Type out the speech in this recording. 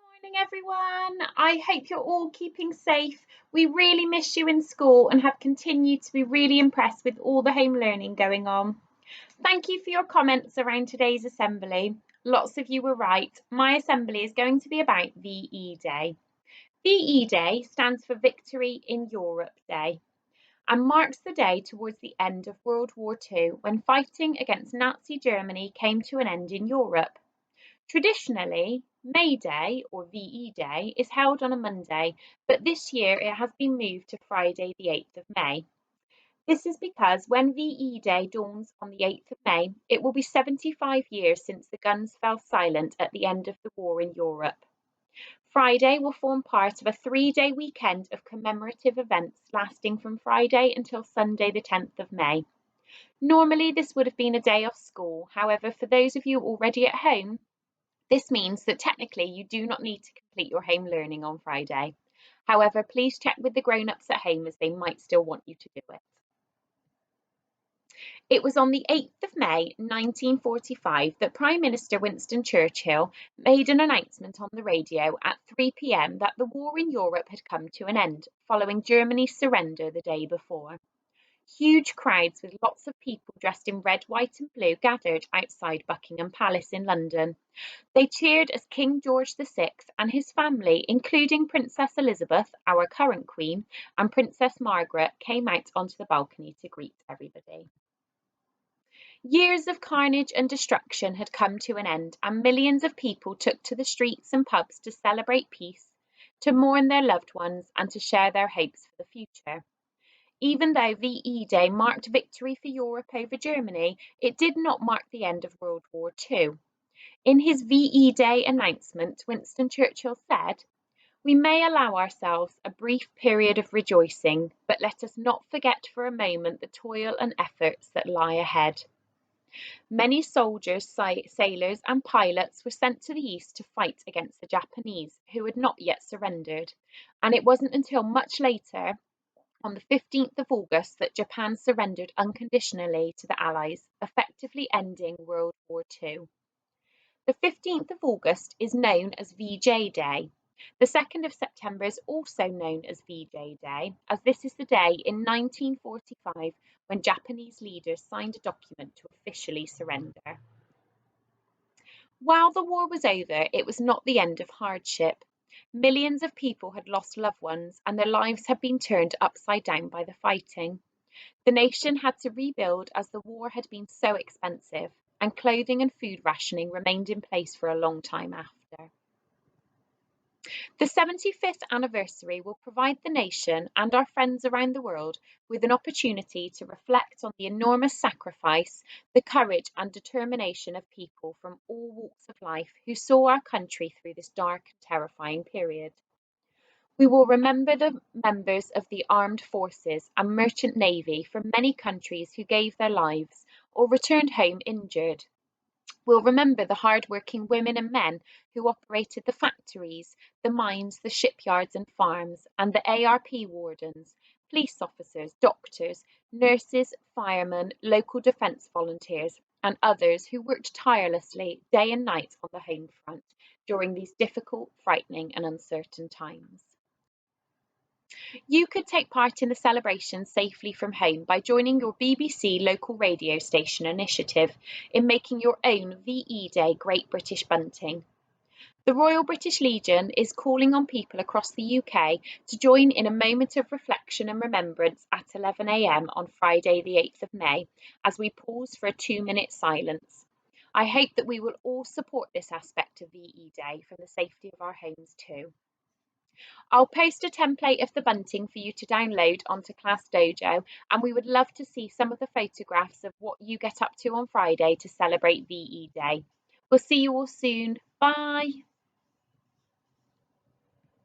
Morning, everyone. I hope you're all keeping safe. We really miss you in school and have continued to be really impressed with all the home learning going on. Thank you for your comments around today's assembly. Lots of you were right. My assembly is going to be about VE Day. VE Day stands for Victory in Europe Day and marks the day towards the end of World War II when fighting against Nazi Germany came to an end in Europe. Traditionally, May Day or VE Day is held on a Monday, but this year it has been moved to Friday the 8th of May. This is because when VE Day dawns on the 8th of May, it will be 75 years since the guns fell silent at the end of the war in Europe. Friday will form part of a 3-day weekend of commemorative events lasting from Friday until Sunday the 10th of May. Normally this would have been a day off school, however for those of you already at home, this means that technically you do not need to complete your home learning on Friday. However, please check with the grown-ups at home as they might still want you to do it. It was on the 8th of May 1945 that Prime Minister Winston Churchill made an announcement on the radio at 3 p.m. that the war in Europe had come to an end, following Germany's surrender the day before. Huge crowds with lots of people dressed in red, white and blue gathered outside Buckingham Palace in London. They cheered as King George VI and his family, including Princess Elizabeth, our current Queen, and Princess Margaret, came out onto the balcony to greet everybody. Years of carnage and destruction had come to an end, and millions of people took to the streets and pubs to celebrate peace, to mourn their loved ones, and to share their hopes for the future. Even though VE Day marked victory for Europe over Germany, it did not mark the end of World War II. In his VE Day announcement, Winston Churchill said, "We may allow ourselves a brief period of rejoicing, but let us not forget for a moment the toil and efforts that lie ahead." Many soldiers, sailors and pilots were sent to the east to fight against the Japanese, who had not yet surrendered, and it wasn't until much later, on the 15th of August, that Japan surrendered unconditionally to the Allies, effectively ending World War II. The 15th of August is known as VJ Day. The 2nd of September is also known as VJ Day, as this is the day in 1945 when Japanese leaders signed a document to officially surrender. While the war was over, it was not the end of hardship. Millions of people had lost loved ones and their lives had been turned upside down by the fighting. The nation had to rebuild as the war had been so expensive, and clothing and food rationing remained in place for a long time after. The 75th anniversary will provide the nation and our friends around the world with an opportunity to reflect on the enormous sacrifice, the courage and determination of people from all walks of life who saw our country through this dark and terrifying period. We will remember the members of the armed forces and merchant navy from many countries who gave their lives or returned home injured. We'll remember the hard-working women and men who operated the factories, the mines, the shipyards and farms, and the ARP wardens, police officers, doctors, nurses, firemen, local defence volunteers, and others who worked tirelessly day and night on the home front during these difficult, frightening and uncertain times. You could take part in the celebration safely from home by joining your BBC local radio station initiative in making your own VE Day Great British Bunting. The Royal British Legion is calling on people across the UK to join in a moment of reflection and remembrance at 11 a.m. on Friday the 8th of May as we pause for a 2-minute silence. I hope that we will all support this aspect of VE Day from the safety of our homes too. I'll post a template of the bunting for you to download onto Class Dojo, and we would love to see some of the photographs of what you get up to on Friday to celebrate VE Day. We'll see you all soon. Bye.